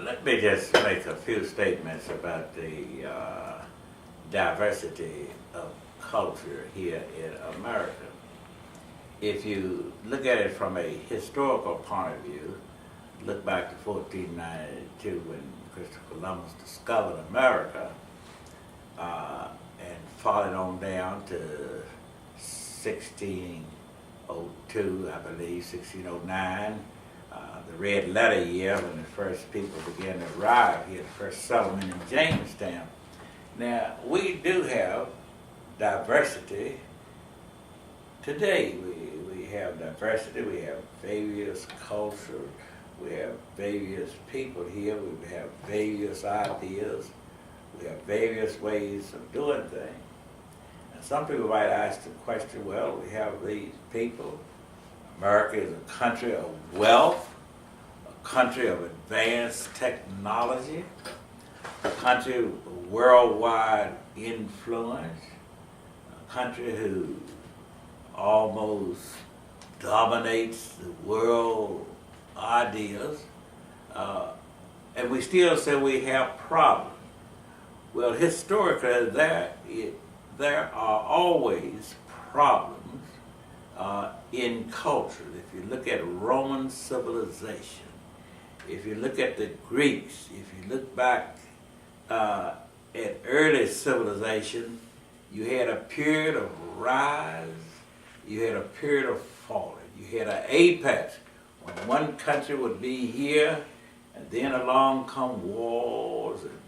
Let me just make a few statements about the diversity of culture here in America. If you look at it from a historical point of view, look back to 1492 when Christopher Columbus discovered America, and followed on down to 1602, I believe, 1609, the Red Letter year when the first people began to arrive here, the first settlement in Jamestown. Now, we do have diversity today. We have diversity, we have various cultures, we have various people here, we have various ideas, we have various ways of doing things. And some people might ask the question, well, we have these people. America is a country of wealth, a country of advanced technology, a country of worldwide influence, a country who almost dominates the world ideas, and we still say we have problems. Well, historically, there are always problems in culture. If you look at Roman civilization, if you look at the Greeks, if you look back at early civilization, you had a period of rise, you had a period of falling. You had an apex when one country would be here, and then along come wars and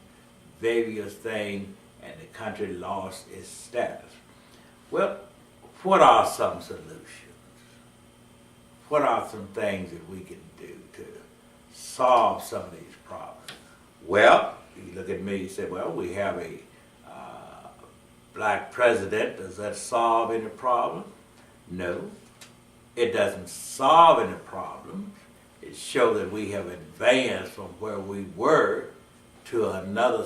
various things, and the country lost its status. Well, what are some solutions? What are some things that we can do to solve some of these problems? Well, you look at me, you say, well, we have a black president. Does that solve any problem? No, it doesn't solve any problems. It shows that we have advanced from where we were to another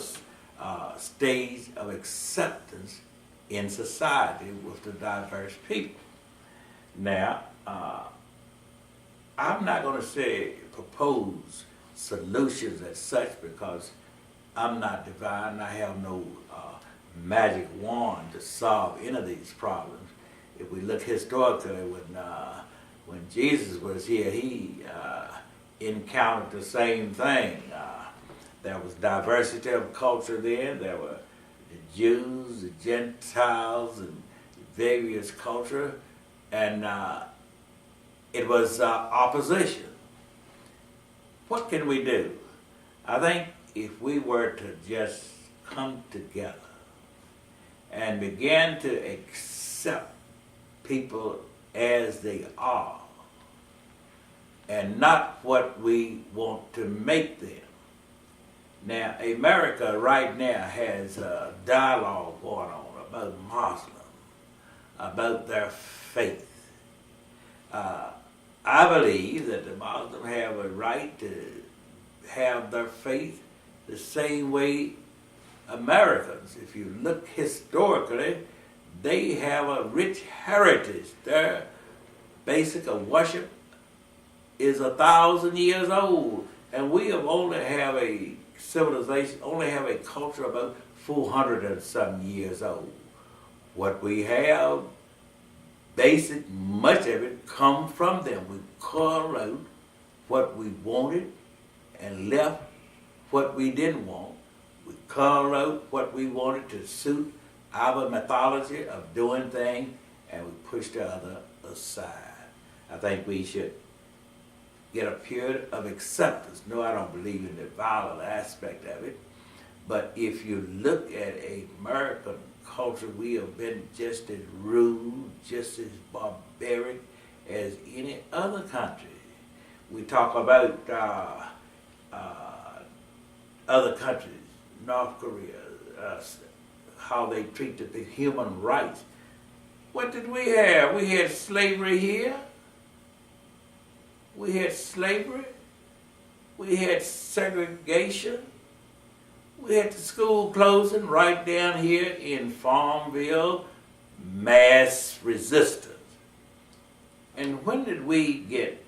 stage of acceptance in society with the diverse people. Now, I'm not going to say propose solutions as such because I'm not divine. I have no magic wand to solve any of these problems. If we look historically, when Jesus was here, he encountered the same thing. There was diversity of culture then. There were the Jews, the Gentiles, and various culture, and it was opposition. What can we do? I think if we were to just come together and begin to accept people as they are and not what we want to make them. Now, America right now has a dialogue going on about Muslims, about their faith. I believe that the Muslims have a right to have their faith the same way Americans. If you look historically, they have a rich heritage. Their basic of worship is 1,000 years old, and we have only have a civilization, only have a culture about 400 and some years old. What we have, basic, much of it come from them. We call out what we wanted and left what we didn't want. We call out what we wanted to suit our mythology of doing things, and we push the other aside. I think we should get a period of acceptance. No, I don't believe in the violent aspect of it, but if you look at American culture, we have been just as rude, just as barbaric as any other country. We talk about other countries, North Korea, how they treat the human rights. What did we have? We had slavery here. We had slavery. We had segregation. We had the school closing right down here in Farmville, mass resistance. And when did we get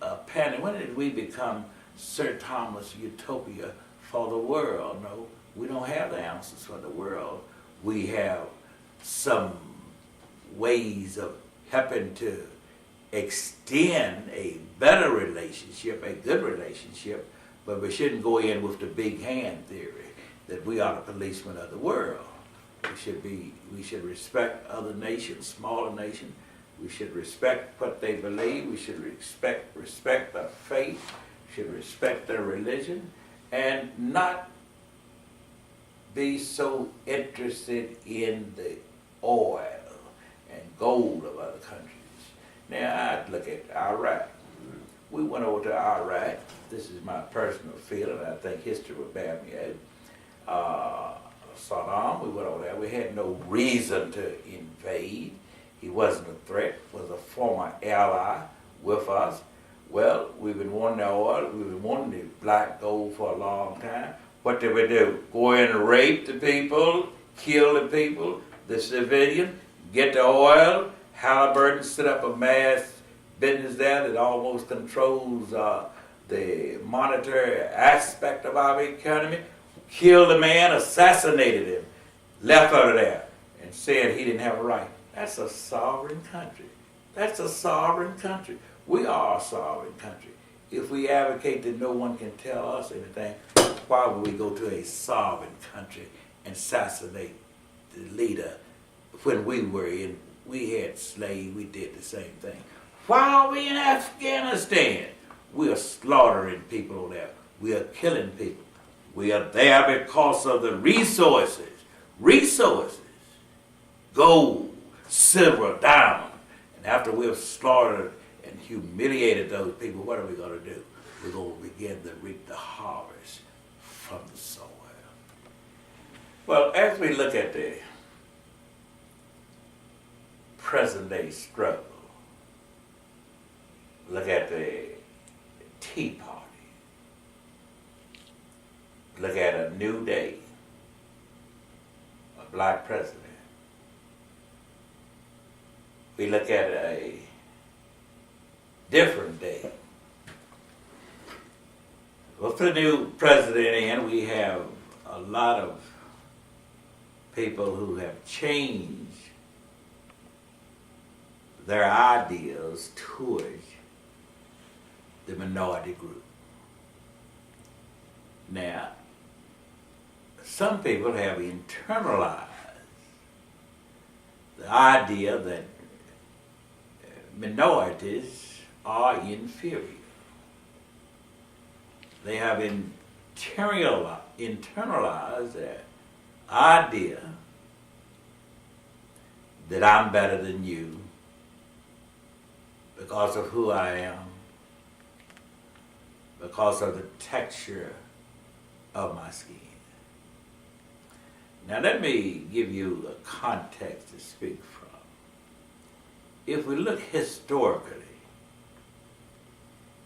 a panic? When did we become Sir Thomas utopia for the world. No, we don't have the answers for the world. We have some ways of helping to extend a better relationship, a good relationship, but we shouldn't go in with the big hand theory that we are the policemen of the world. We should respect other nations, smaller nations. We should respect what they believe. We should respect their faith. We should respect their religion, and not be so interested in the oil and gold of other countries. Now, I look at Iraq. We went over to Iraq. This is my personal feeling. I think history will bear me out. Saddam, we went over there. We had no reason to invade. He wasn't a threat, was a former ally with us. Well, we've been wanting the oil, we've been wanting the black gold for a long time. What did we do? Go in and rape the people, kill the people, the civilian, get the oil. Halliburton set up a mass business there that almost controls the monetary aspect of our economy. Killed a man, assassinated him, left out of there, and said he didn't have a right. That's a sovereign country. That's a sovereign country. We are a sovereign country. If we advocate that no one can tell us anything, why would we go to a sovereign country and assassinate the leader? When we had slaves, we did the same thing. Why are we in Afghanistan? We are slaughtering people over there. We are killing people. We are there because of the resources. Resources. Gold, silver, diamond. And after we have slaughtered and humiliated those people, what are we going to do? We're going to begin to reap the harvest from the soil. Well, as we look at the present day struggle, look at the Tea Party, look at a new day, a black president. We look at a different day. With the new president in, we have a lot of people who have changed their ideas towards the minority group. Now, some people have internalized the idea that minorities are inferior. They have internalized the idea that I'm better than you because of who I am, because of the texture of my skin. Now let me give you a context to speak from. If we look historically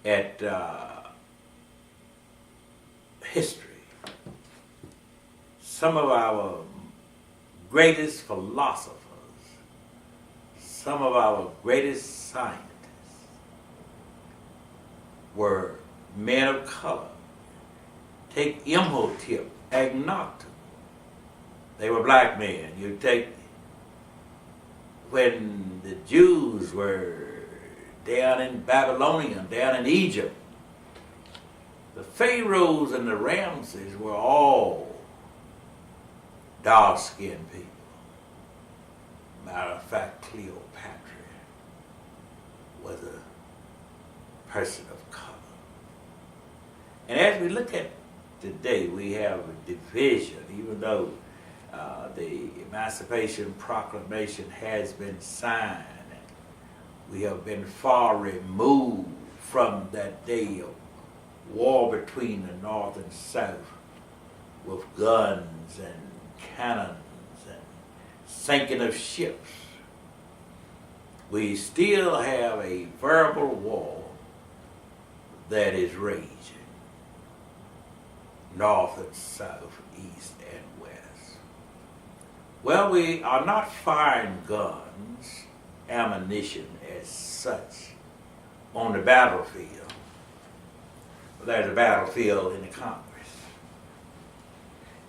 at history, some of our greatest philosophers, some of our greatest scientists were men of color. Take Imhotep, Akhenaten. They were black men. You take when the Jews were down in Babylonian, down in Egypt, the Pharaohs and the Ramses were all dark-skinned people. Matter of fact, Cleopatra was a person of color. And as we look at today, we have a division, even though the Emancipation Proclamation has been signed. We have been far removed from that day of war between the North and South with guns and cannons and sinking of ships. We still have a verbal war that is raging, north and south, east and west. Well, we are not firing guns, ammunition as such on the battlefield, there's a battlefield in the Congress.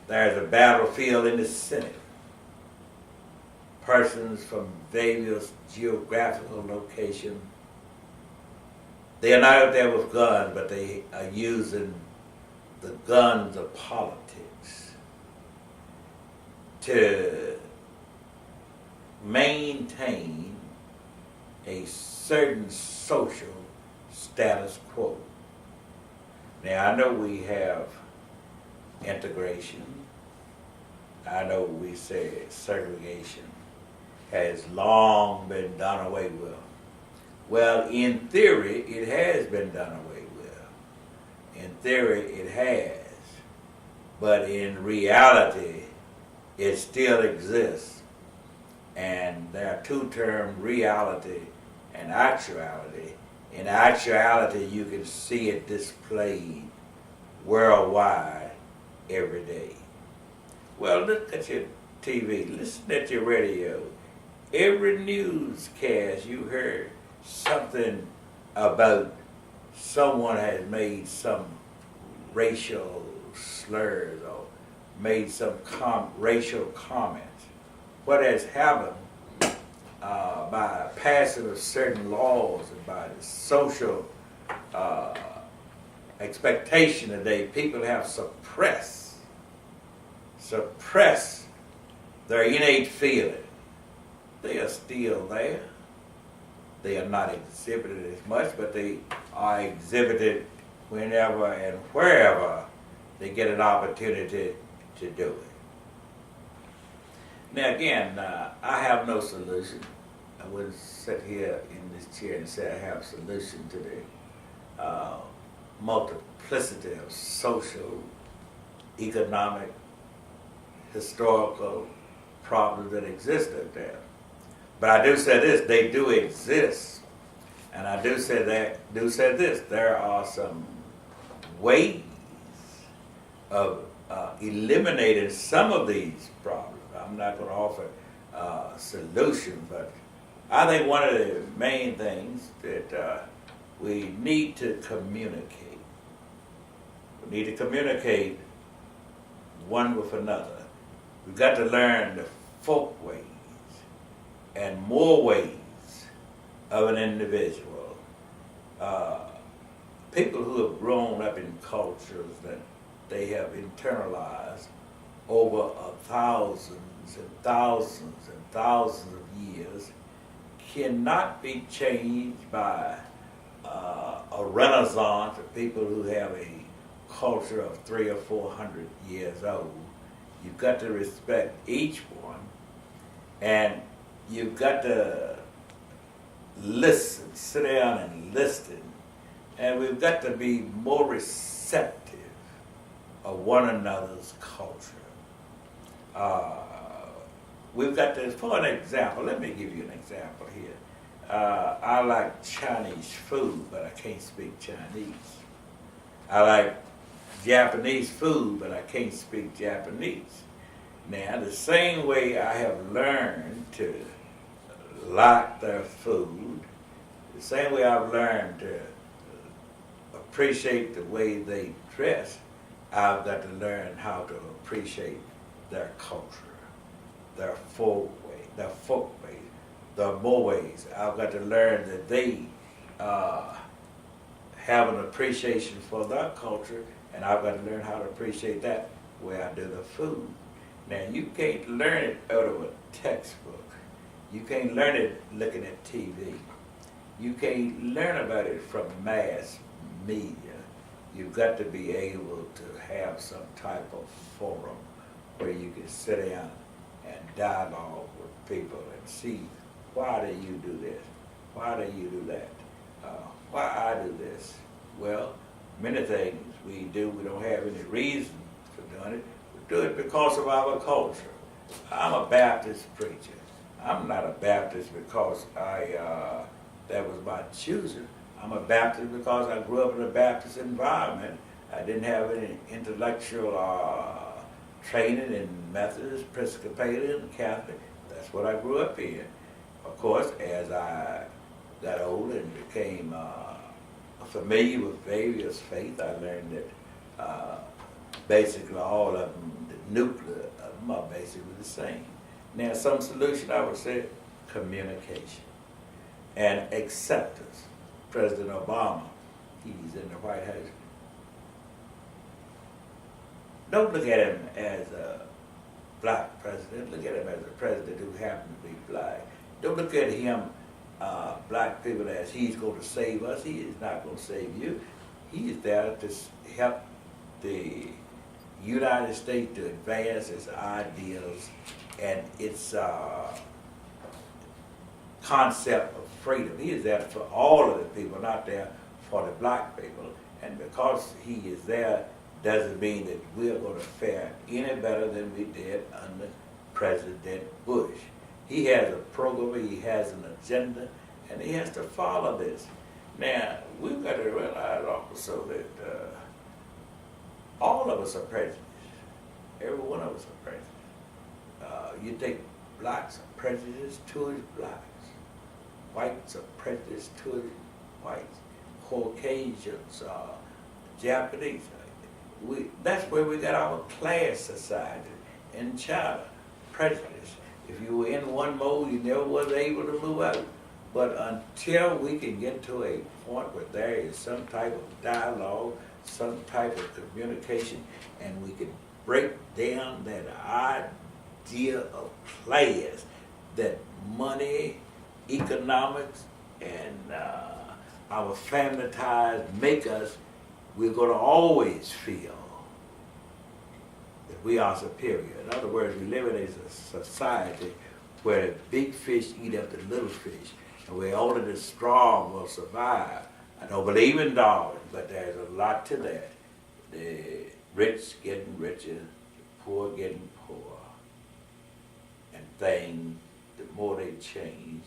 There's a battlefield in the Senate. Persons from various geographical locations, they are not out there with guns, but they are using the guns of politics to maintain a certain social status quo. Now, I know we have integration. I know we say segregation has long been done away with. Well, in theory, it has been done away with. In theory, it has. But in reality, it still exists. And there are two terms, reality and actuality. In actuality, you can see it displayed worldwide every day. Well, look at your TV, listen at your radio. Every newscast you heard something about someone has made some racial slurs or made some racial comments. What has happened by passing of certain laws and by the social expectation today, people have suppressed their innate feeling. They are still there. They are not exhibited as much, but they are exhibited whenever and wherever they get an opportunity to do it. Now again, I have no solution. I wouldn't sit here in this chair and say I have a solution to the multiplicity of social, economic, historical problems that exist out there. But I do say this, they do exist. And I do say this, there are some ways of eliminating some of these problems. I'm not going to offer a solution, but I think one of the main things that we need to communicate. We need to communicate one with another. We've got to learn the folk ways and more ways of an individual. People who have grown up in cultures that they have internalized over thousands and thousands and thousands of years cannot be changed by a renaissance of people who have a culture of 300 or 400 years old. You've got to respect each one, and you've got to listen, sit down and listen, and we've got to be more receptive of one another's culture. We've got to, for an example, let me give you an example here. I like Chinese food, but I can't speak Chinese. I like Japanese food, but I can't speak Japanese. Now, the same way I have learned to like their food, the same way I've learned to appreciate the way they dress, I've got to learn how to appreciate their culture, their folk ways, their more ways. I've got to learn that they have an appreciation for their culture, and I've got to learn how to appreciate that way I do the food. Now, you can't learn it out of a textbook. You can't learn it looking at TV. You can't learn about it from mass media. You've got to be able to have some type of forum where you can sit down and dialogue with people and see, why do you do this? Why do you do that? Why I do this? Well, many things we do, we don't have any reason for doing it. We do it because of our culture. I'm a Baptist preacher. I'm not a Baptist because that was my choosing. I'm a Baptist because I grew up in a Baptist environment. I didn't have any intellectual training in Methodist, Episcopalian, Catholic. That's what I grew up in. Of course, as I got older and became a familiar with various faiths. I learned that basically all of them, the nuclear of them are basically the same. Now, some solution I would say communication and acceptance. President Obama, he's in the White House. Don't look at him as a black president. Look at him as a president who happens to be black. Don't look at him, black people, as he's going to save us. He is not going to save you. He is there to help the United States to advance its ideals and its concept of freedom. He is there for all of the people, not there for the black people. And because he is there, doesn't mean that we're going to fare any better than we did under President Bush. He has a program, he has an agenda, and he has to follow this. Now, we've got to realize also that all of us are prejudiced. Every one of us are prejudiced. You take blacks are prejudiced towards blacks. Whites are prejudiced towards whites. Caucasians, Japanese. That's where we got our class society in China. Prejudice. If you were in one mode, you never was able to move out. But until we can get to a point where there is some type of dialogue, some type of communication, and we can break down that idea of class, that money, economics, and our family ties make us, we're going to always feel that we are superior. In other words, we live in a society where the big fish eat up the little fish, and where only the strong will survive. I don't believe in Darwin, but there's a lot to that. The rich getting richer, the poor getting poorer. And things, the more they change,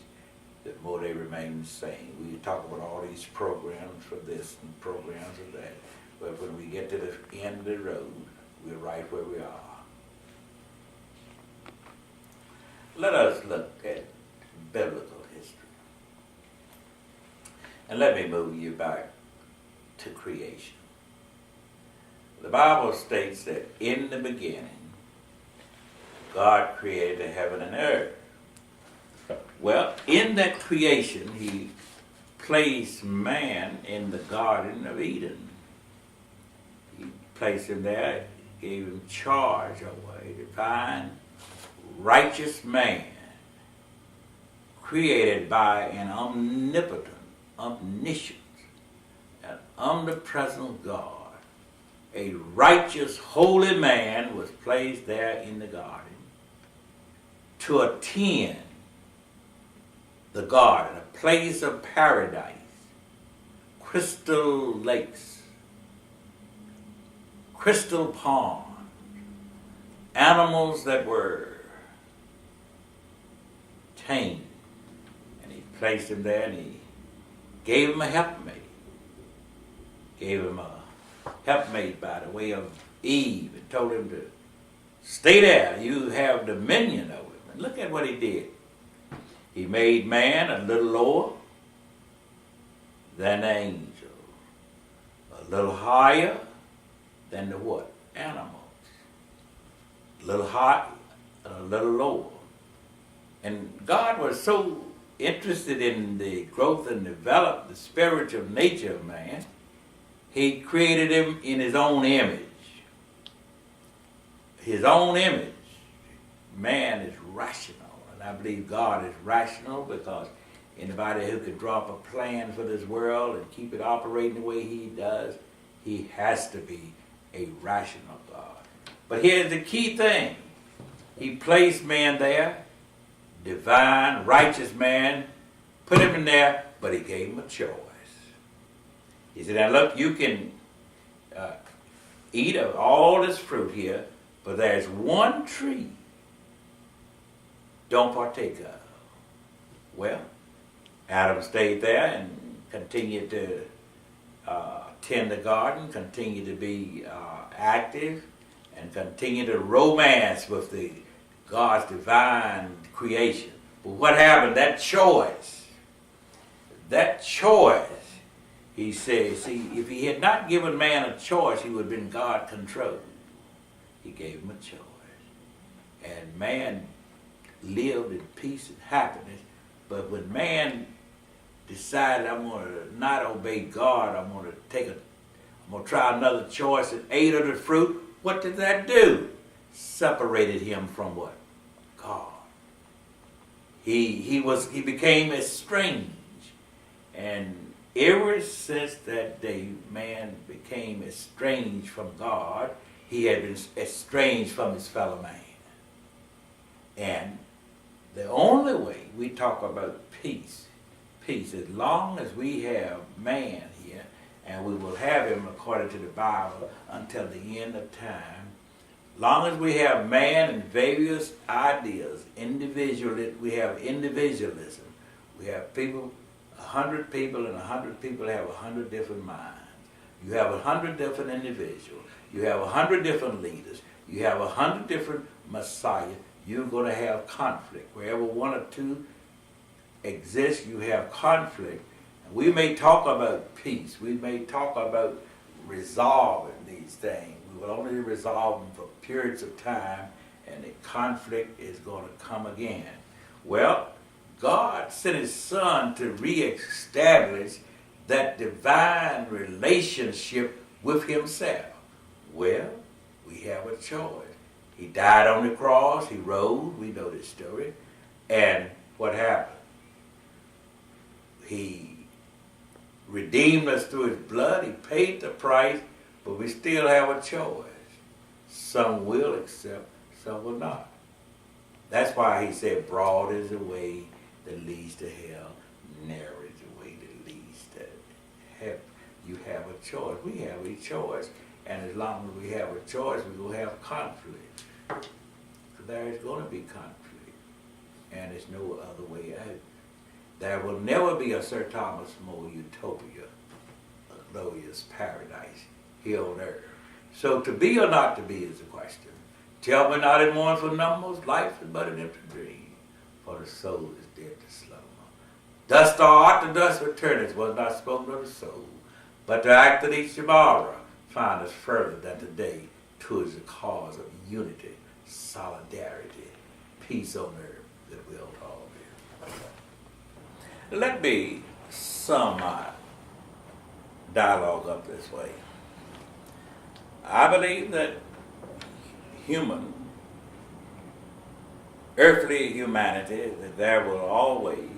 the more they remain the same. We talk about all these programs for this and programs for that, but when we get to the end of the road, we're right where we are. Let us look at biblical history. And let me move you back to creation. The Bible states that in the beginning, God created the heaven and earth. Well, in that creation, he placed man in the Garden of Eden. He placed him there, gave him charge over a divine, righteous man, created by an omnipotent, omniscient, and omnipresent God. A righteous, holy man was placed there in the garden to attend the garden, a place of paradise, crystal lakes, crystal ponds, animals that were tamed. And he placed him there and he gave him a helpmate. Gave him a helpmate by the way of Eve and told him to stay there. You have dominion over him. And look at what he did. He made man a little lower than the angel, a little higher than the what? Animals. A little high and a little lower. And God was so interested in the growth and development, the spiritual nature of man, he created him in his own image. His own image. Man is rational. And I believe God is rational because anybody who could draw up a plan for this world and keep it operating the way he does, he has to be a rational God. But here's the key thing. He placed man there, divine, righteous man, put him in there, but he gave him a choice. He said, now look, you can eat of all this fruit here, but there's one tree don't partake of. Well, Adam stayed there and continued to tend the garden, continued to be active, and continued to romance with the God's divine creation. But what happened? That choice He says, see, if he had not given man a choice, he would have been God controlled. He gave him a choice. And man lived in peace and happiness. But when man decided, I'm going to not obey God, I'm going to try another choice and ate of the fruit, what did that do? Separated him from what? God. He became estranged. And ever since that day, man became estranged from God. He had been estranged from his fellow man. And the only way we talk about peace, as long as we have man here, and we will have him according to the Bible until the end of time, long as we have man and various ideas, we have individualism. We have people, 100 people, and 100 people have 100 different minds. You have 100 different individuals. You have 100 different leaders. You have 100 different messiahs. You're going to have conflict. Wherever one or two exist, you have conflict. And we may talk about peace. We may talk about resolving these things. We will only resolve them for periods of time, and the conflict is going to come again. Well, God sent his son to reestablish that divine relationship with himself. Well, we have a choice. He died on the cross, he rose, we know this story, and what happened? He redeemed us through his blood, he paid the price, but we still have a choice. Some will accept, some will not. That's why he said, broad is the way that leads to hell, narrow is the way that leads to heaven. You have a choice. We have a choice. And as long as we have a choice, we will have conflict. So there is going to be conflict. And there's no other way out. There will never be a Sir Thomas More utopia, a glorious paradise here on earth. So to be or not to be is the question. Tell me not in mournful numbers, life is but an empty dream, for the soul is dead to slumber. Dust thou art, to dust returnest, was not spoken of the soul, but to act of each tomorrow find us further than today. Towards the cause of unity, solidarity, peace on earth, goodwill to all men. Let me sum my dialogue up this way. I believe that earthly humanity, that there will always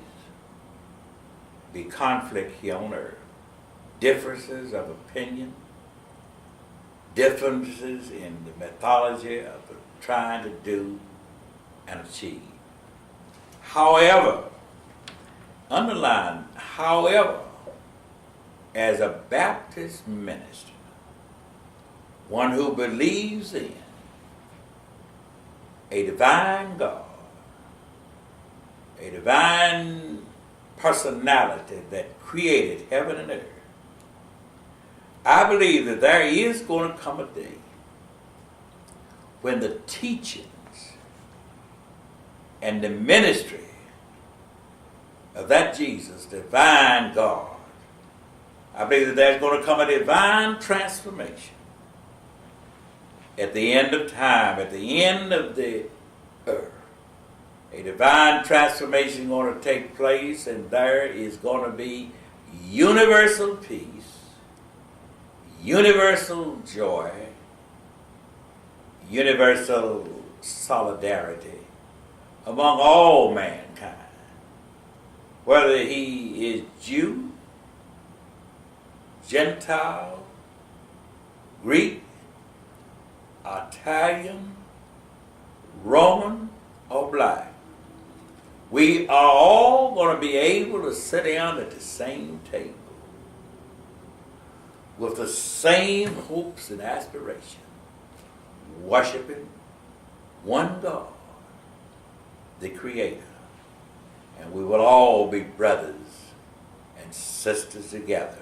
be conflict here on earth, differences of opinion, differences in the methodology of trying to do and achieve. However, underline, however, as a Baptist minister, one who believes in a divine God, a divine personality that created heaven and earth, I believe that there is going to come a day when the teachings and the ministry of that Jesus, divine God, I believe that there's going to come a divine transformation at the end of time, at the end of the earth. A divine transformation is going to take place, and there is going to be universal peace, universal joy, universal solidarity among all mankind, whether he is Jew, Gentile, Greek, Italian, Roman, or black. We are all going to be able to sit down at the same table with the same hopes and aspirations, worshiping one God, the Creator. And we will all be brothers and sisters together,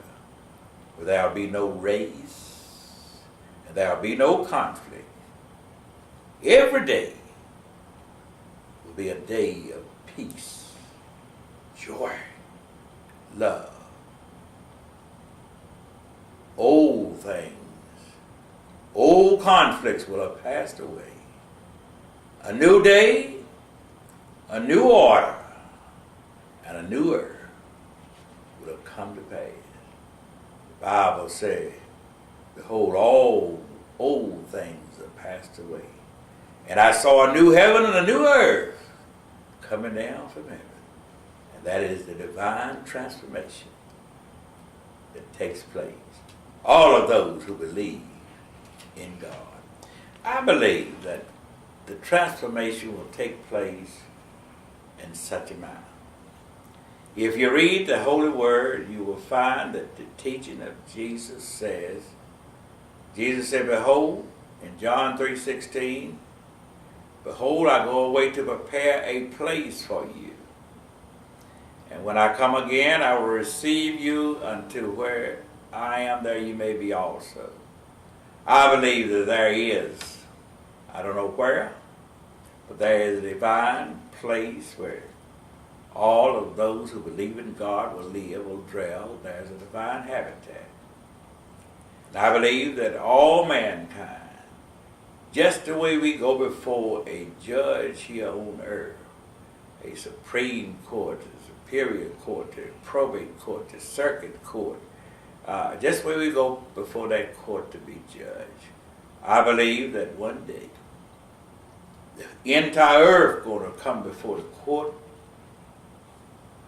where there will be no race, and there will be no conflict. Every day will be a day of peace, joy, love, old things, old conflicts will have passed away. A new day, a new order, and a new earth will have come to pass. The Bible says, behold, all old things have passed away. And I saw a new heaven and a new earth coming down from heaven. And that is the divine transformation that takes place. All of those who believe in God. I believe that the transformation will take place in such a manner. If you read the Holy Word, you will find that the teaching of Jesus says, Jesus said, behold, in John 3:16, behold, I go away to prepare a place for you. And when I come again, I will receive you unto where I am, there you may be also. I believe that there is, I don't know where, but there is a divine place where all of those who believe in God will live, will dwell. There's a divine habitat. And I believe that all mankind, just the way we go before a judge here on earth, a supreme court, a superior court, a probate court, a circuit court, just the way we go before that court to be judged, I believe that one day the entire earth going to come before the court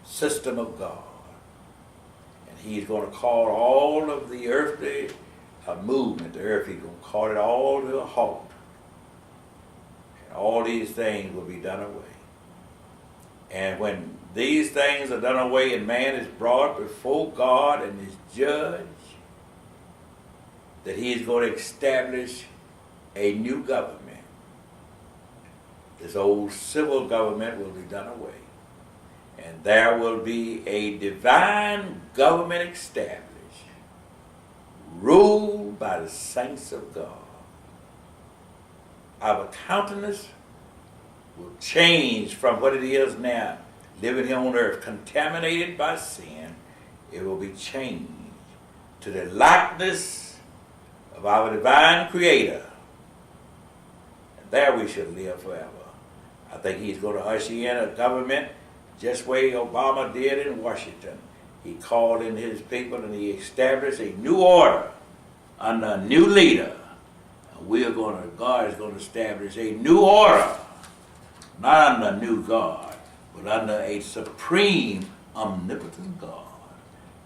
system of God. And he's going to call all of the earthly movement, the earth, he's going to call it all to a halt. And all these things will be done away. And when these things are done away and man is brought before God and is judged, that he is going to establish a new government. This old civil government will be done away. And there will be a divine government established, ruled by the saints of God. Our countenance will change from what it is now, living here on earth, contaminated by sin. It will be changed to the likeness of our divine Creator. And there we shall live forever. I think he's going to usher in a government just way Obama did in Washington. He called in his people and he established a new order under a new leader. And God is going to establish a new order, not under a new God, but under a supreme, omnipotent God.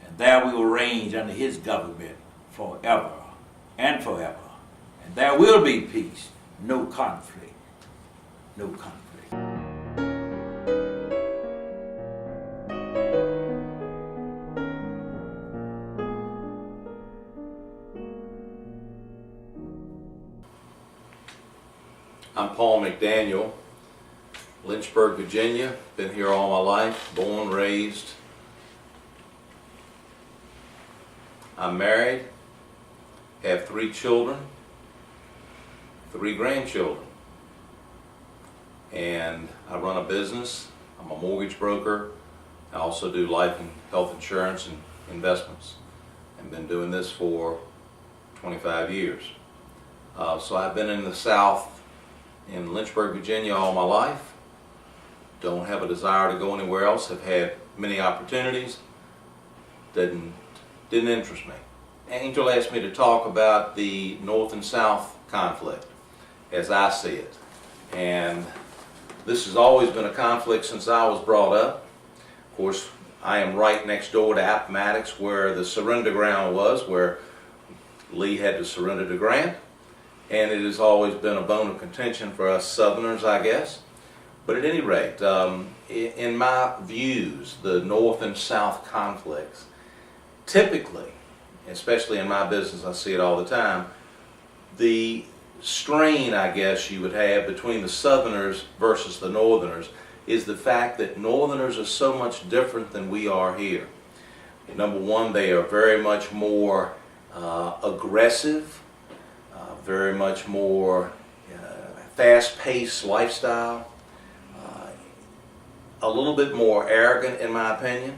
And there we will reign under his government forever and forever. And there will be peace, no conflict, no conflict. I'm Paul McDaniel, Lynchburg, Virginia. Been here all my life, born, raised. I'm married, have 3 children, 3 grandchildren, and I run a business. I'm a mortgage broker. I also do life and health insurance and investments. I've been doing this for 25 years. So I've been in the South, in Lynchburg, Virginia all my life. Don't have a desire to go anywhere else. Have had many opportunities. Didn't interest me. Angel asked me to talk about the North and South conflict as I see it. And this has always been a conflict since I was brought up. Of course, I am right next door to Appomattox, where the surrender ground was, where Lee had to surrender to Grant. And it has always been a bone of contention for us Southerners, I guess. But at any rate, in my views, the North and South conflicts, typically, especially in my business, I see it all the time, the strain, I guess you would have between the Southerners versus the Northerners is the fact that Northerners are so much different than we are here. Number one, they are very much more aggressive, very much more fast-paced lifestyle, a little bit more arrogant in my opinion,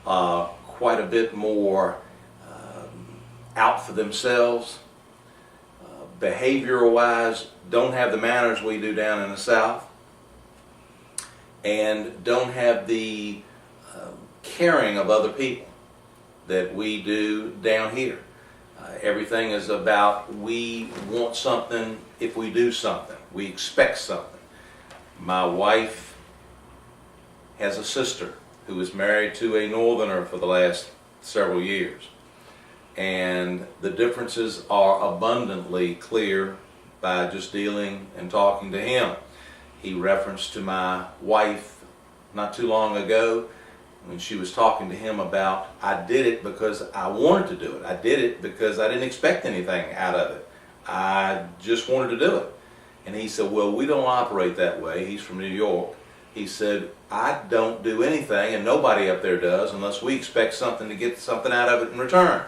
quite a bit more out for themselves, behavioral-wise, don't have the manners we do down in the South, and don't have the caring of other people that we do down here. Everything is about we want something if we do something. We expect something. My wife has a sister who is married to a northerner for the last several years. And the differences are abundantly clear by just dealing and talking to him. He referenced to my wife not too long ago when she was talking to him about, I did it because I wanted to do it. I did it because I didn't expect anything out of it. I just wanted to do it. And he said, well, we don't operate that way. He's from New York. He said, I don't do anything, and nobody up there does, unless we expect something to get something out of it in return.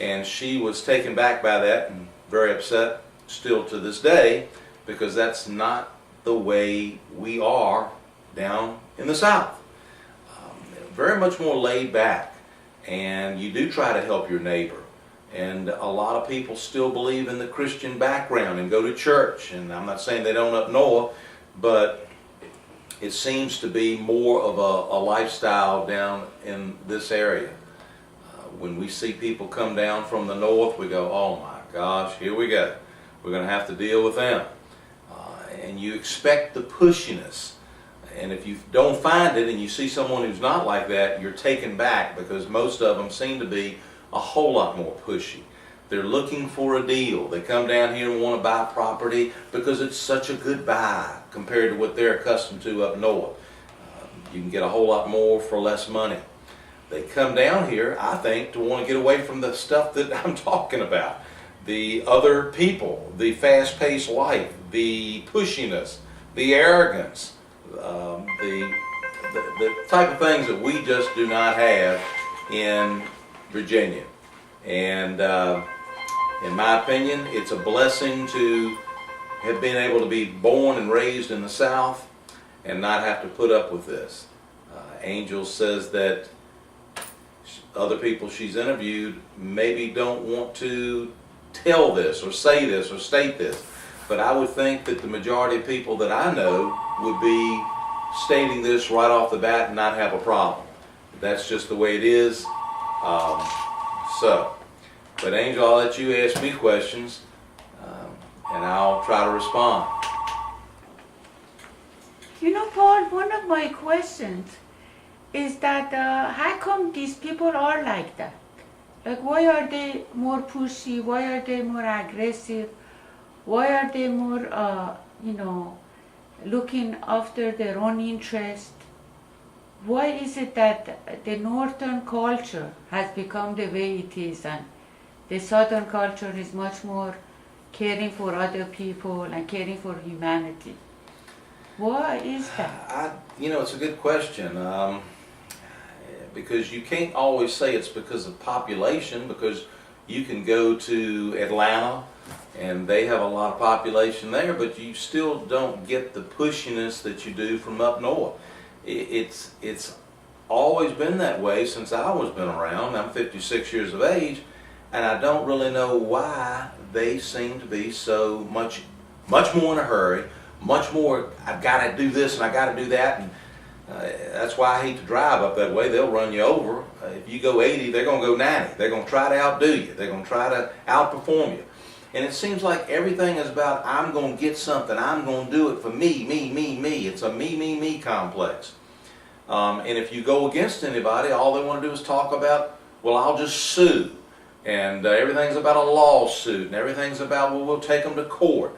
And she was taken back by that and very upset still to this day, because that's not the way we are down in the South. Very much more laid back, and you do try to help your neighbor. And a lot of people still believe in the Christian background and go to church, and I'm not saying they don't up north, but it seems to be more of a lifestyle down in this area. When we see people come down from the north, we go, oh my gosh, here we go. We're going to have to deal with them. And you expect the pushiness. And if you don't find it and you see someone who's not like that, you're taken back, because most of them seem to be a whole lot more pushy. They're looking for a deal. They come down here and want to buy property because it's such a good buy compared to what they're accustomed to up north. You can get a whole lot more for less money. They come down here, I think, to want to get away from the stuff that I'm talking about. The other people, the fast-paced life, the pushiness, the arrogance, the type of things that we just do not have in Virginia. And in my opinion, it's a blessing to have been able to be born and raised in the South and not have to put up with this. Angel says that other people she's interviewed maybe don't want to tell this or say this or state this, but I would think that the majority of people that I know would be stating this right off the bat and not have a problem. That's just the way it is. But Angel, I'll let you ask me questions, and I'll try to respond. You know, Paul, one of my questions is that how come these people are like that? Like, why are they more pushy? Why are they more aggressive? Why are they more, looking after their own interest? Why is it that the northern culture has become the way it is, and the southern culture is much more caring for other people and caring for humanity? Why is that? It's a good question. Because you can't always say it's because of population, because you can go to Atlanta and they have a lot of population there, but you still don't get the pushiness that you do from up north. It's always been that way since I was been around. I'm 56 years of age, and I don't really know why they seem to be so much more in a hurry, much more, I've got to do this and I got to do that. And that's why I hate to drive up that way. They'll run you over. If you go 80, they're going to go 90. They're going to try to outdo you. They're going to try to outperform you. And it seems like everything is about, I'm going to get something. I'm going to do it for me, me, me, me. It's a me, me, me complex. And if you go against anybody, all they want to do is talk about, well, I'll just sue. And everything's about a lawsuit. And everything's about, well, we'll take them to court.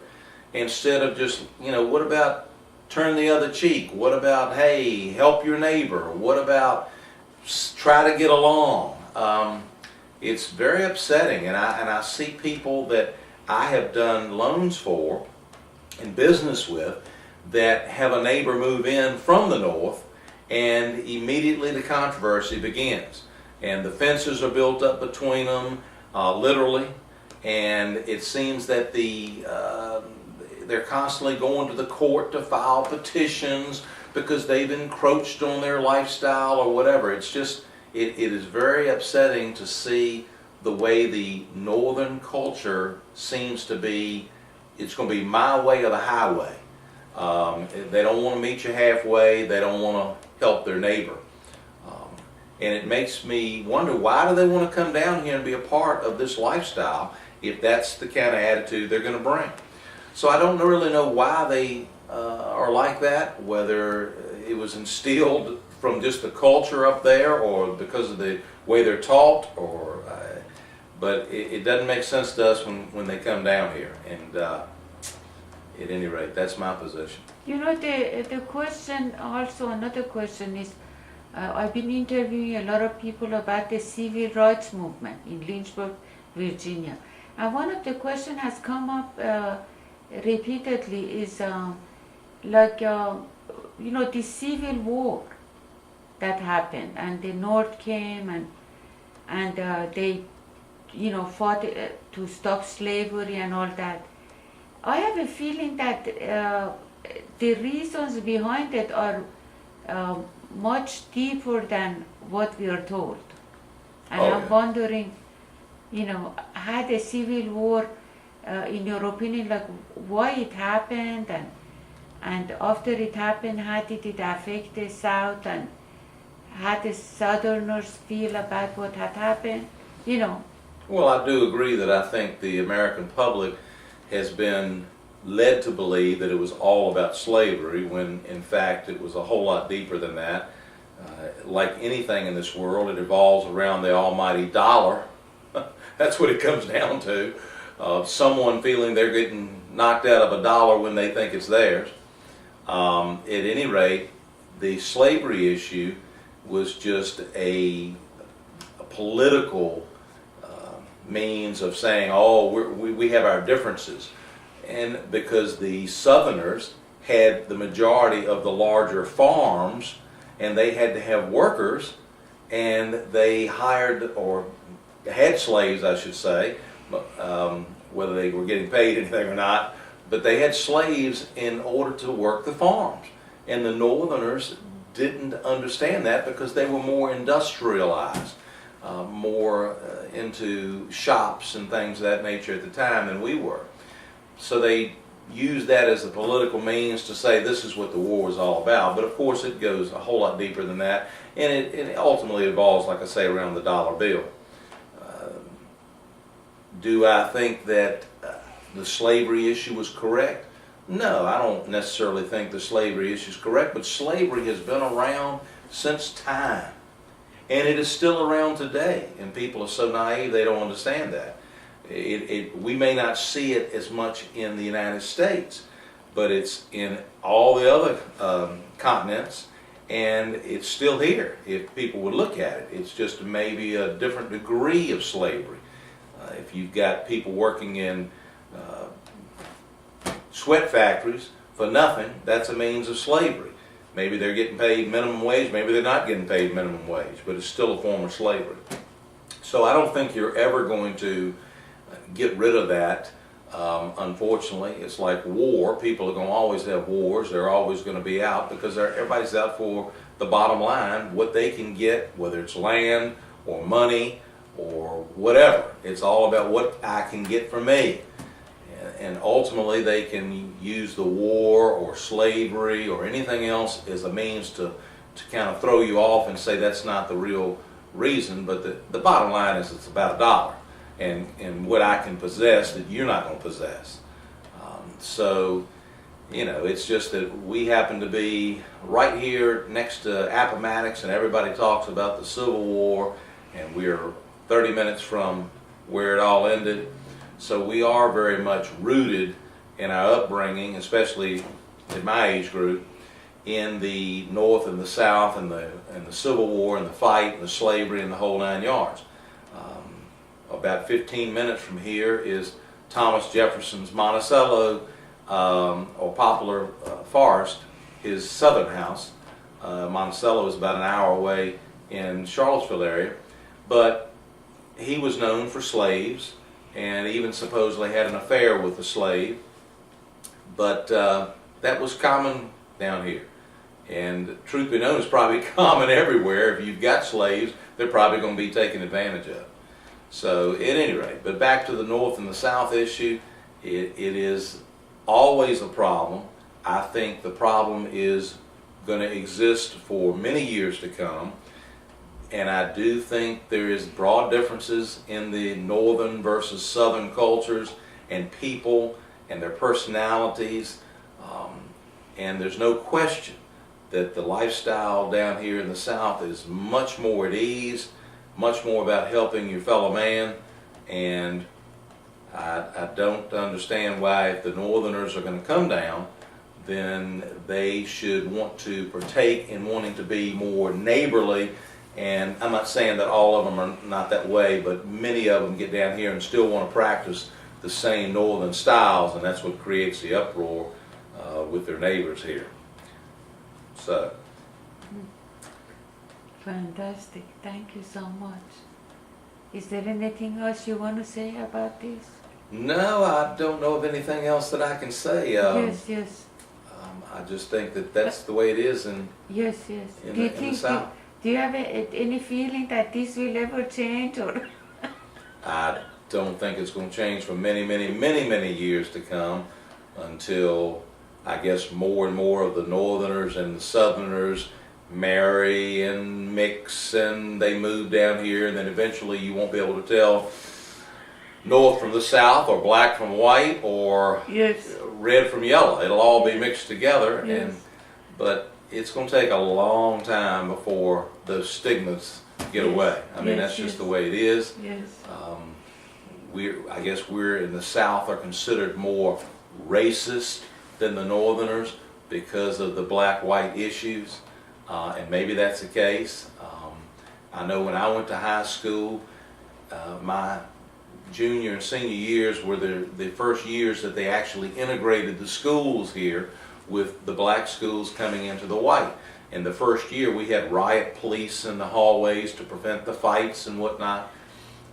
Instead of just, what about turn the other cheek? What about, hey, help your neighbor? What about try to get along? It's very upsetting, and I see people that I have done loans for and business with that have a neighbor move in from the north, and immediately the controversy begins. And the fences are built up between them, literally, and it seems that they're constantly going to the court to file petitions because they've encroached on their lifestyle or whatever. It's just, it is very upsetting to see the way the northern culture seems to be, it's going to be my way or the highway. They don't want to meet you halfway. They don't want to help their neighbor. And it makes me wonder, why do they want to come down here and be a part of this lifestyle if that's the kind of attitude they're going to bring? So I don't really know why they are like that, whether it was instilled from just the culture up there or because of the way they're taught, or but it doesn't make sense to us when they come down here. And at any rate, that's my position. You know, the question also, another question is, I've been interviewing a lot of people about the civil rights movement in Lynchburg, Virginia. And one of the questions has come up repeatedly is you know, the civil war that happened, and the North came and they, you know, fought to stop slavery and all that. I have a feeling that the reasons behind it are much deeper than what we are told. And Oh, I'm yeah. wondering, you know, had a civil war, in your opinion, like why it happened, and after it happened, how did it affect the South, and how the Southerners feel about what had happened, you know? Well, I do agree that I think the American public has been led to believe that it was all about slavery, when in fact it was a whole lot deeper than that. Like anything in this world, it evolves around the almighty dollar. That's what it comes down to. Someone feeling they're getting knocked out of a dollar when they think it's theirs. At any rate, the slavery issue was just a political means of saying, oh, we have our differences. And because the Southerners had the majority of the larger farms, and they had to have workers, and they hired, or had slaves, I should say, whether they were getting paid anything or not, but they had slaves in order to work the farms. And the Northerners didn't understand that because they were more industrialized, more into shops and things of that nature at the time than we were. So they used that as a political means to say this is what the war was all about. But of course it goes a whole lot deeper than that, and it ultimately evolves, like I say, around the dollar bill. Do I think that the slavery issue was correct? No, I don't necessarily think the slavery issue is correct, but slavery has been around since time. And it is still around today, and people are so naive they don't understand that. We may not see it as much in the United States, but it's in all the other continents, and it's still here if people would look at it. It's just maybe a different degree of slavery. If you've got people working in sweat factories for nothing, that's a means of slavery. Maybe they're getting paid minimum wage, maybe they're not getting paid minimum wage, but it's still a form of slavery. So I don't think you're ever going to get rid of that. Unfortunately, it's like war. People are going to always have wars. They're always going to be out because everybody's out for the bottom line, what they can get, whether it's land or money or whatever. It's all about what I can get for me. And ultimately they can use the war or slavery or anything else as a means to kind of throw you off and say that's not the real reason. But the bottom line is it's about a dollar and what I can possess that you're not going to possess. So, you know, it's just that we happen to be right here next to Appomattox, and everybody talks about the Civil War, and we're 30 minutes from where it all ended. So we are very much rooted in our upbringing, especially in my age group, in the North and the South, and the Civil War and the fight and the slavery and the whole 9 yards. About 15 minutes from here is Thomas Jefferson's Monticello or Poplar Forest, his southern house. Monticello is about an hour away in Charlottesville area, but he was known for slaves, and even supposedly had an affair with a slave, but that was common down here. And truth be known, it's probably common everywhere. If you've got slaves, they're probably going to be taken advantage of. So at any rate, but back to the North and the South issue, it is always a problem. I think the problem is going to exist for many years to come. And I do think there is broad differences in the northern versus southern cultures and people and their personalities. And there's no question that the lifestyle down here in the South is much more at ease, much more about helping your fellow man. And I don't understand why, if the Northerners are going to come down, then they should want to partake in wanting to be more neighborly. And I'm not saying that all of them are not that way, but many of them get down here and still want to practice the same northern styles, and that's what creates the uproar with their neighbors here. So. Fantastic. Thank you so much. Is there anything else you want to say about this? No, I don't know of anything else that I can say. Yes. I just think that that's the way it is in, Yes. in the South. Do you have any feeling that this will ever change, or? I don't think it's going to change for many years to come, until I guess more and more of the Northerners and the Southerners marry and mix and they move down here, and then eventually you won't be able to tell North from the South, or black from white, or Yes. red from yellow. It'll all be mixed together. Yes. But it's going to take a long time before those stigmas get Yes. away. I mean, Yes, that's just yes. the way it is. Yes. I guess we're in the South are considered more racist than the Northerners because of the black-white issues, and maybe that's the case. I know when I went to high school, my junior and senior years were the first years that they actually integrated the schools here, with the black schools coming into the white. In the first year, we had riot police in the hallways to prevent the fights and whatnot.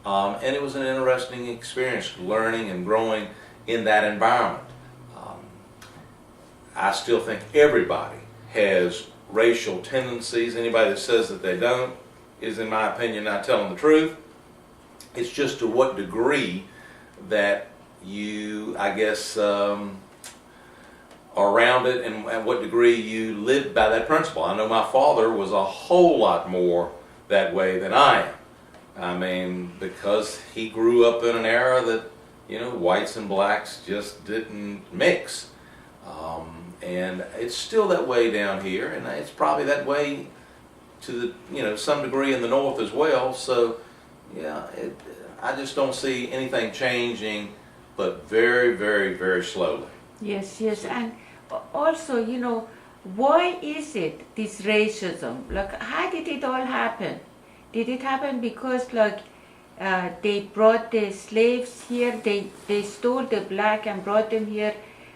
And it was an interesting experience, learning and growing in that environment. I still think everybody has racial tendencies. Anybody that says that they don't is, in my opinion, not telling the truth. It's just to what degree that you, I guess, are around it, and at what degree you live by that principle. I know my father was a whole lot more that way than I am. I mean, because he grew up in an era that, whites and blacks just didn't mix. And it's still that way down here, and it's probably that way to the, some degree in the North as well. So, yeah, I just don't see anything changing, but very slowly. Yes, and also, why is it this racism? Like, how did it all happen? Did it happen because, they brought the slaves here, they stole the black and brought them here,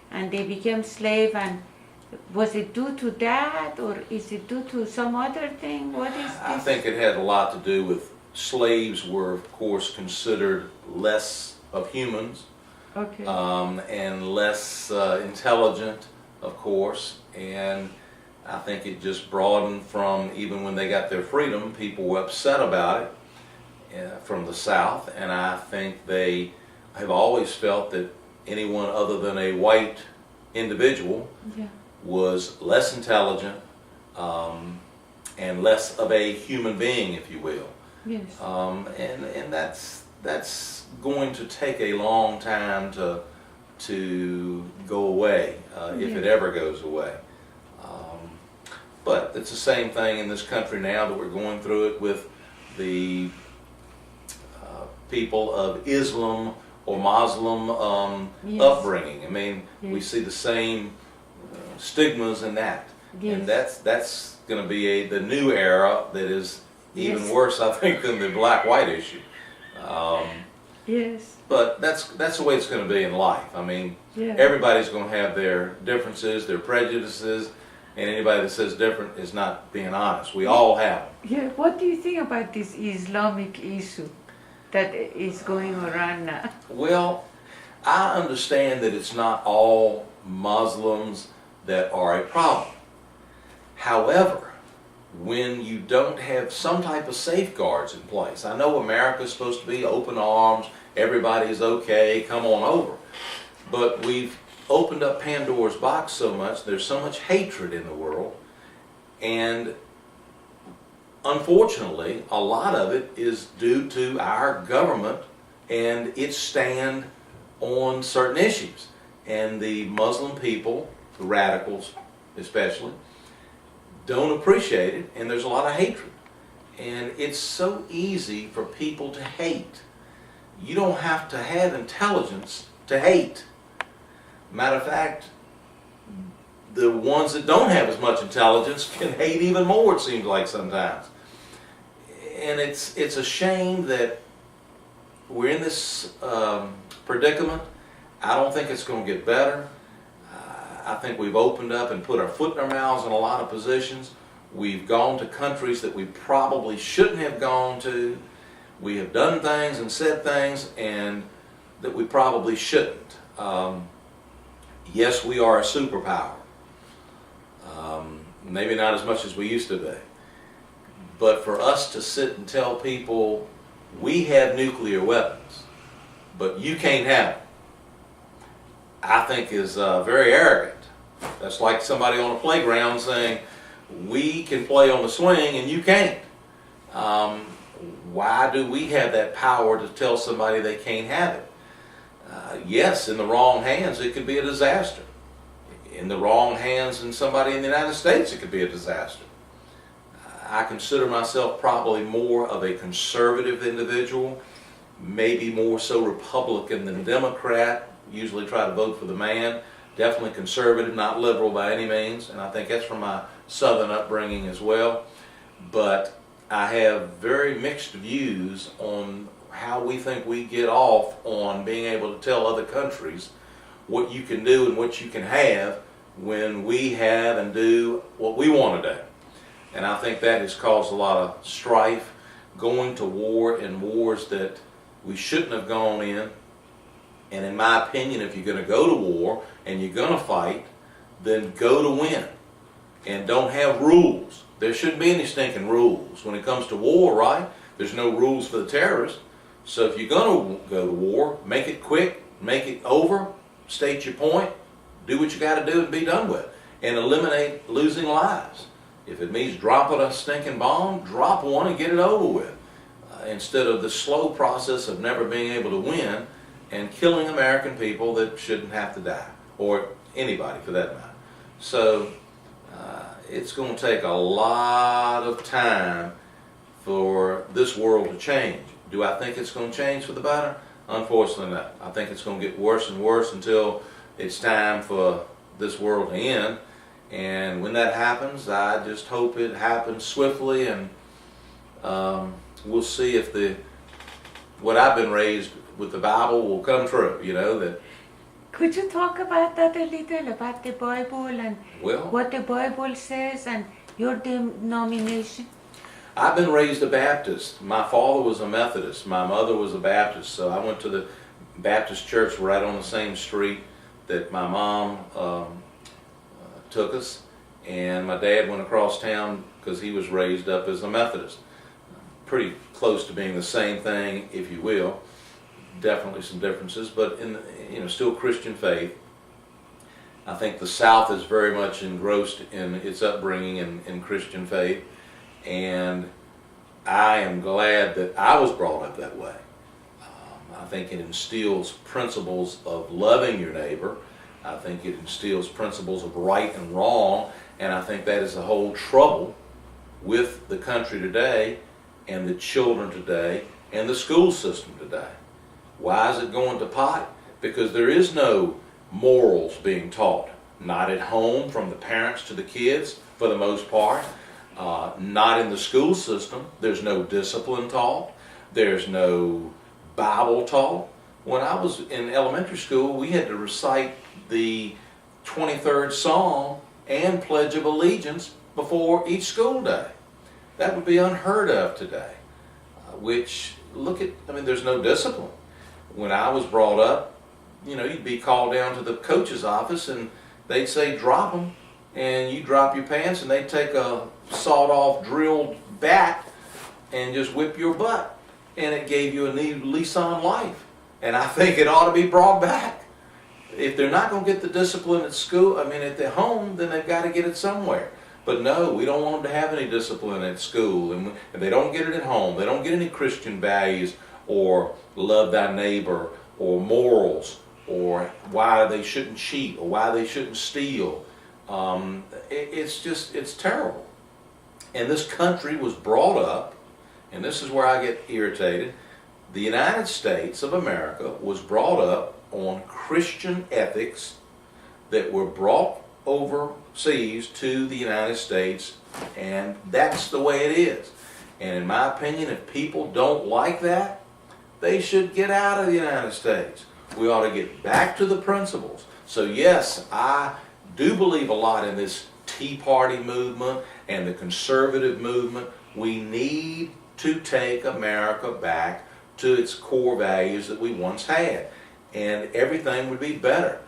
and they became slave, and was it due to that, or is it due to some other thing? What is this? I think it had a lot to do with slaves were, of course, considered less of humans. Okay. And less intelligent, of course, and I think it just broadened from, even when they got their freedom, people were upset about it from the South, and I think they have always felt that anyone other than a white individual was less intelligent and less of a human being, if you will. Yes. And that's going to take a long time to go away, if it ever goes away. But it's the same thing in this country now that we're going through it with the people of Islam or Muslim upbringing. I mean, we see the same stigmas in that. Yes. And that's going to be the new era that is even worse, I think, than the black-white issue. Yes. But that's the way it's going to be in life. I mean, everybody's going to have their differences, their prejudices, and anybody that says different is not being honest. We all have them. Yeah. What do you think about this Islamic issue that is going around now? Well, I understand that it's not all Muslims that are a problem. However, when you don't have some type of safeguards in place. I know America's supposed to be open arms, everybody's okay, come on over. But we've opened up Pandora's box so much, there's so much hatred in the world, and unfortunately, a lot of it is due to our government and its stand on certain issues. And the Muslim people, the radicals especially, don't appreciate it, and there's a lot of hatred. And it's so easy for people to hate. You don't have to have intelligence to hate. Matter of fact, the ones that don't have as much intelligence can hate even more, it seems like sometimes. And it's a shame that we're in this predicament. I don't think it's going to get better. I think we've opened up and put our foot in our mouths in a lot of positions. We've gone to countries that we probably shouldn't have gone to. We have done things and said things and that we probably shouldn't. Yes, we are a superpower. Maybe not as much as we used to be. But for us to sit and tell people, we have nuclear weapons, but you can't have them, I think is very arrogant. That's like somebody on a playground saying, we can play on the swing and you can't. Why do we have that power to tell somebody they can't have it? Yes, in the wrong hands it could be a disaster. In the wrong hands in somebody in the United States it could be a disaster. I consider myself probably more of a conservative individual, maybe more so Republican than Democrat. Usually try to vote for the man. Definitely conservative, not liberal by any means, and I think that's from my southern upbringing as well. But I have very mixed views on how we think we get off on being able to tell other countries what you can do and what you can have when we have and do what we want to do. And I think that has caused a lot of strife, going to war in wars that we shouldn't have gone in. And in my opinion, if you're going to go to war and you're going to fight, then go to win. And don't have rules. There shouldn't be any stinking rules when it comes to war, right? There's no rules for the terrorists. So if you're going to go to war, make it quick, make it over, state your point, do what you got to do and be done with. And eliminate losing lives. If it means dropping a stinking bomb, drop one and get it over with. Instead of the slow process of never being able to win and killing American people that shouldn't have to die, or anybody for that matter. So it's going to take a lot of time for this world to change. Do I think it's going to change for the better? Unfortunately not. I think it's going to get worse and worse until it's time for this world to end. And when that happens, I just hope it happens swiftly, and we'll see if what I've been raised with the Bible will come true, that. Could you talk about that a little, about the Bible and Well, what the Bible says and your denomination? I've been raised a Baptist. My father was a Methodist. My mother was a Baptist. So I went to the Baptist church right on the same street that my mom took us. And my dad went across town because he was raised up as a Methodist. Pretty close to being the same thing, if you will. Definitely some differences, but still Christian faith. I think the South is very much engrossed in its upbringing in Christian faith, and I am glad that I was brought up that way. I think it instills principles of loving your neighbor. I think it instills principles of right and wrong, and I think that is the whole trouble with the country today and the children today and the school system today. Why is it going to pot? Because there is no morals being taught. Not at home from the parents to the kids, for the most part. Not in the school system. There's no discipline taught. There's no Bible taught. When I was in elementary school, we had to recite the 23rd Psalm and Pledge of Allegiance before each school day. That would be unheard of today. There's no discipline. When I was brought up, you'd be called down to the coach's office and they'd say, drop them, and you drop your pants and they take a sawed-off drilled bat and just whip your butt. And it gave you a new lease on life. And I think it ought to be brought back. If they're not going to get the discipline at school, at their home, then they've got to get it somewhere. But no, we don't want them to have any discipline at school. And if they don't get it at home, they don't get any Christian values or love thy neighbor or morals or why they shouldn't cheat or why they shouldn't steal. It's terrible. And this country was brought up, and this is where I get irritated, the United States of America was brought up on Christian ethics that were brought overseas to the United States, and that's the way it is. And in my opinion, if people don't like that, they should get out of the United States. We ought to get back to the principles. So yes, I do believe a lot in this Tea Party movement and the conservative movement. We need to take America back to its core values that we once had, and everything would be better.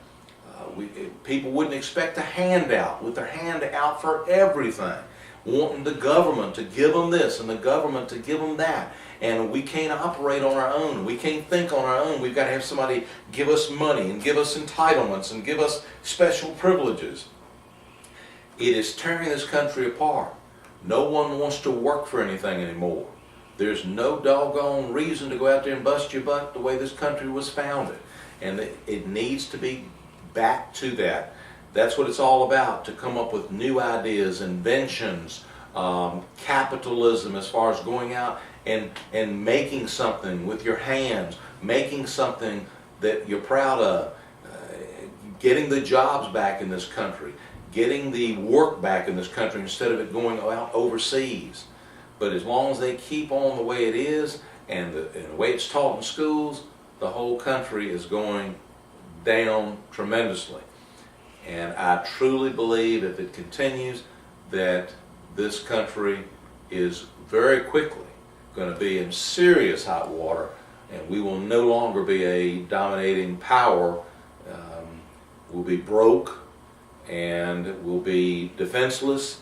People wouldn't expect a handout with their hand out for everything, wanting the government to give them this and the government to give them that. And we can't operate on our own. We can't think on our own. We've got to have somebody give us money and give us entitlements and give us special privileges. It is tearing this country apart. No one wants to work for anything anymore. There's no doggone reason to go out there and bust your butt the way this country was founded. And it needs to be back to that. That's what it's all about, to come up with new ideas, inventions, capitalism as far as going out and making something with your hands, making something that you're proud of, getting the jobs back in this country, getting the work back in this country instead of it going out overseas. But as long as they keep on the way it is and the way it's taught in schools, the whole country is going down tremendously. And I truly believe if it continues that this country is very quickly going to be in serious hot water, and we will no longer be a dominating power. We'll be broke and we'll be defenseless.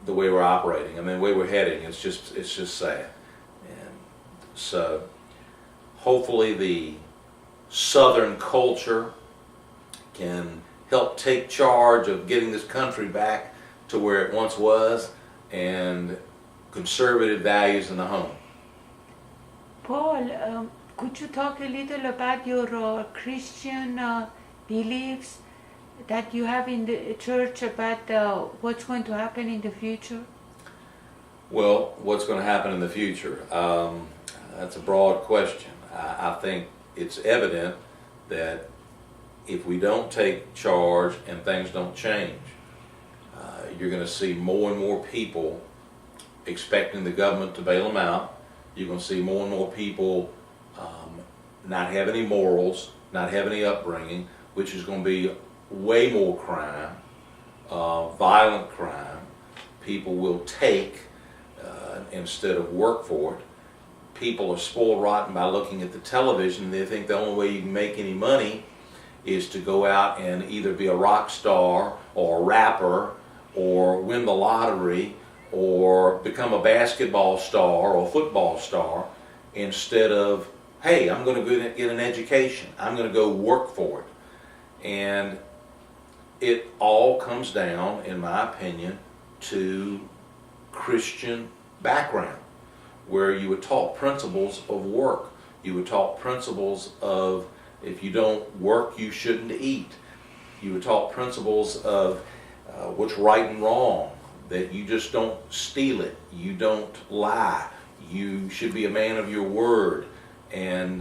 The way we're operating, the way we're heading, it's just sad. And so hopefully the Southern culture can help take charge of getting this country back to where it once was, and conservative values in the home. Paul, could you talk a little about your Christian beliefs that you have in the church about what's going to happen in the future? Well, what's going to happen in the future? That's a broad question. I think it's evident that if we don't take charge and things don't change, you're going to see more and more people expecting the government to bail them out. You're going to see more and more people not have any morals, not have any upbringing, which is going to be way more crime, violent crime. People will take instead of work for it. People are spoiled rotten by looking at the television. They think the only way you can make any money is to go out and either be a rock star or a rapper or win the lottery or become a basketball star or a football star, instead of, hey, I'm going to get an education. I'm going to go work for it. And it all comes down, in my opinion, to Christian background, where you were taught principles of work. You were taught principles of, if you don't work, you shouldn't eat. You were taught principles of what's right and wrong, that you just don't steal it, you don't lie, you should be a man of your word and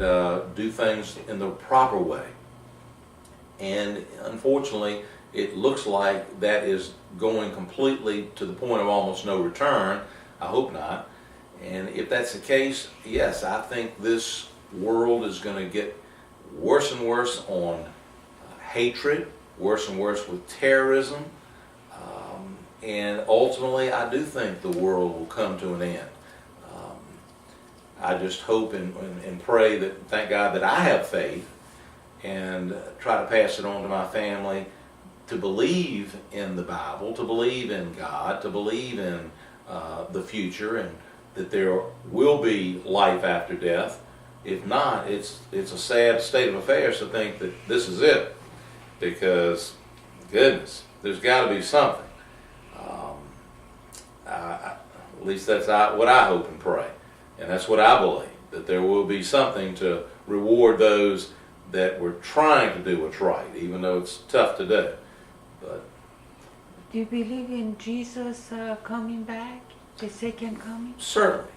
do things in the proper way. And unfortunately, it looks like that is going completely to the point of almost no return. I hope not. And if that's the case, yes, I think this world is going to get worse and worse on hatred, worse and worse with terrorism, and ultimately I do think the world will come to an end. I just hope and pray that, thank God that I have faith, and try to pass it on to my family, to believe in the Bible, to believe in God, to believe in the future, and that there will be life after death. If not, it's a sad state of affairs to think that this is it, because goodness, there's got to be something. At least that's what I hope and pray, and that's what I believe, that there will be something to reward those that were trying to do what's right, even though it's tough to do. But Do you believe in Jesus coming back, the second coming? certainly,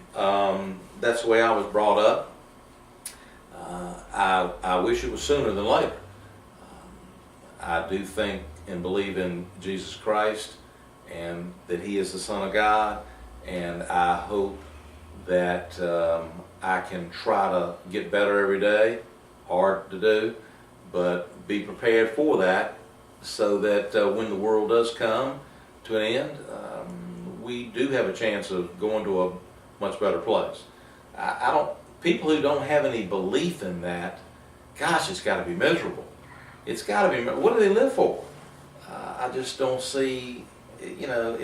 that's the way I was brought up. I wish it was sooner than later. I do think and believe in Jesus Christ, and that He is the Son of God, and I hope that I can try to get better every day. Hard to do, but be prepared for that, so that when the world does come to an end, we do have a chance of going to a much better place. I don't. People who don't have any belief in that, gosh, it's got to be miserable. It's got to be. What do they live for? I just don't see. You know,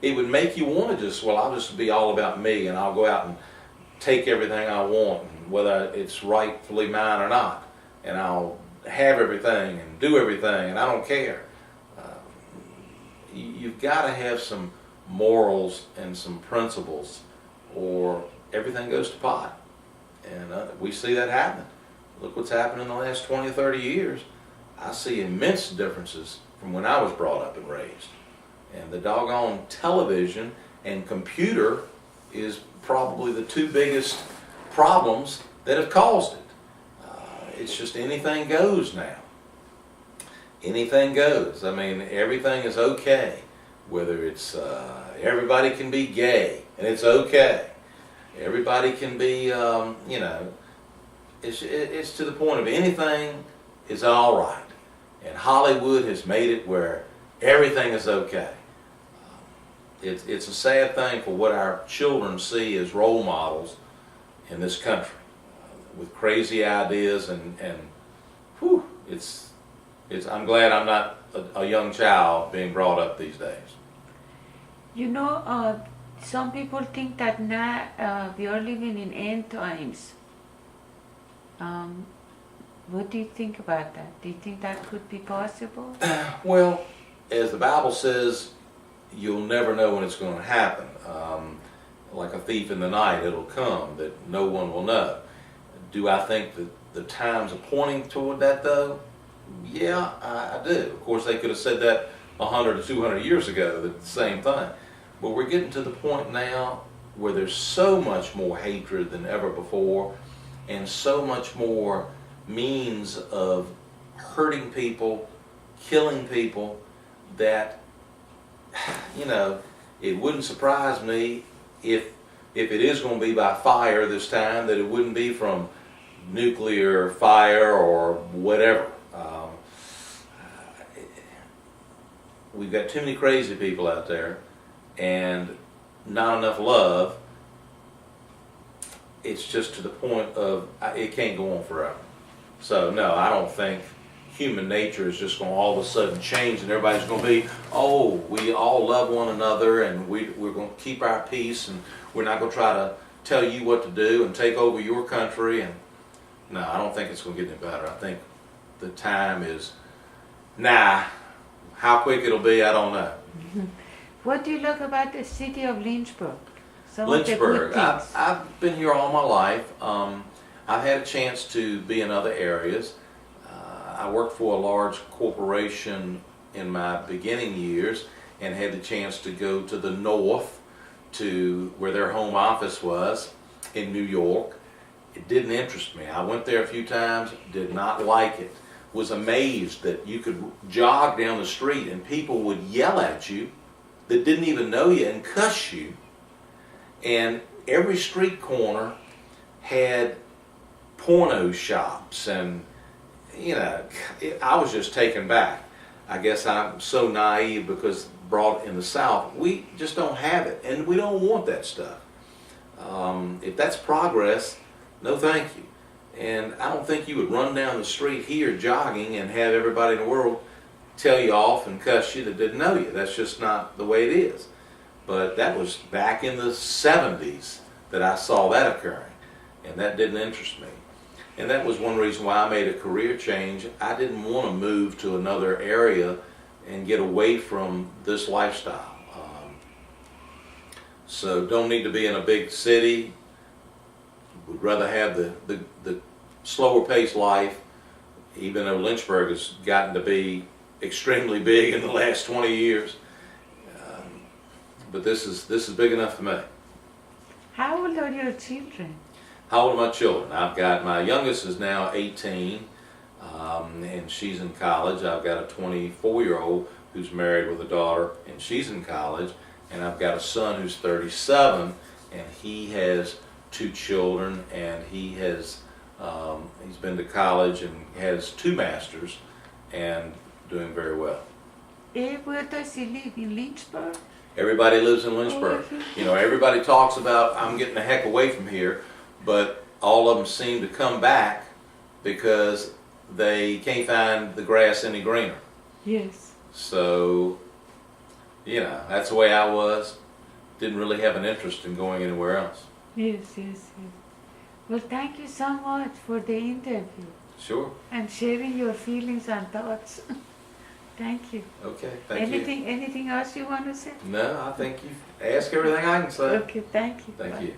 it would make you want to just, well, I'll just be all about me, and I'll go out and take everything I want, and whether it's rightfully mine or not, and I'll have everything and do everything, and I don't care. You've got to have some morals and some principles, or everything goes to pot. And we see that happen. Look what's happened in the last 20 or 30 years. I see immense differences from when I was brought up and raised. And the doggone television and computer is probably the two biggest problems that have caused it. It's just anything goes now. Anything goes. I mean, everything is okay. Whether it's everybody can be gay, and it's okay. Everybody can be, you know, it's to the point of anything is all right. And Hollywood has made it where everything is okay. It's a sad thing for what our children see as role models in this country, with crazy ideas, and whew, I'm glad I'm not a young child being brought up these days. You know, some people think that now we are living in end times. What do you think about that? Do you think that could be possible? Well, as the Bible says, you'll never know when it's going to happen. Like a thief in the night, it'll come that no one will know. Do I think that the times are pointing toward that, though? Yeah, I do. Of course, they could have said that 100 or 200 years ago, the same thing. But we're getting to the point now where there's so much more hatred than ever before, and so much more means of hurting people, killing people, that, you know, it wouldn't surprise me if it is going to be by fire this time, that it wouldn't be from nuclear fire or whatever. We've got too many crazy people out there, and not enough love. It's just to the point of it can't go on forever. So no, I don't think human nature is just going to all of a sudden change and everybody's going to be, oh, we all love one another, and we're going to keep our peace, and we're not going to try to tell you what to do and take over your country. And no, I don't think it's going to get any better. I think the time is now. How quick it'll be, I don't know. What do you look about the city of Lynchburg? Lynchburg. I've been here all my life. I've had a chance to be in other areas. I worked for a large corporation in my beginning years, and had the chance to go to the north, to where their home office was in New York. It didn't interest me. I went there a few times, did not like it. Was amazed that you could jog down the street and people would yell at you that didn't even know you and cuss you. And every street corner had porno shops, and you know, I was just taken back. I guess I'm so naive because brought in the South, we just don't have it, and we don't want that stuff. If that's progress, no thank you. And I don't think you would run down the street here jogging and have everybody in the world tell you off and cuss you that didn't know you. That's just not the way it is. But that was back in the 70s that I saw that occurring, and that didn't interest me. And that was one reason why I made a career change. I didn't want to move to another area and get away from this lifestyle. So don't need to be in a big city. Would rather have the slower paced life, even though Lynchburg has gotten to be extremely big in the last 20 years. But this is big enough for me. How old are your children? How old are my children? I've got, my youngest is now 18, and she's in college. I've got a 24-year-old who's married with a daughter, and she's in college. And I've got a son who's 37, and he has 2 children, and he has he's been to college and has 2 masters, and doing very well. Where does he live? In Lynchburg? Everybody lives in Lynchburg. You know, everybody talks about, I'm getting the heck away from here, but all of them seem to come back because they can't find the grass any greener. Yes. So, you know, that's the way I was. Didn't really have an interest in going anywhere else. Yes. Well, thank you so much for the interview. Sure. And sharing your feelings and thoughts. Thank you. Okay, thank you. Anything else you want to say? No, I think you've asked everything I can say. Okay, thank you. Thank Bye. you.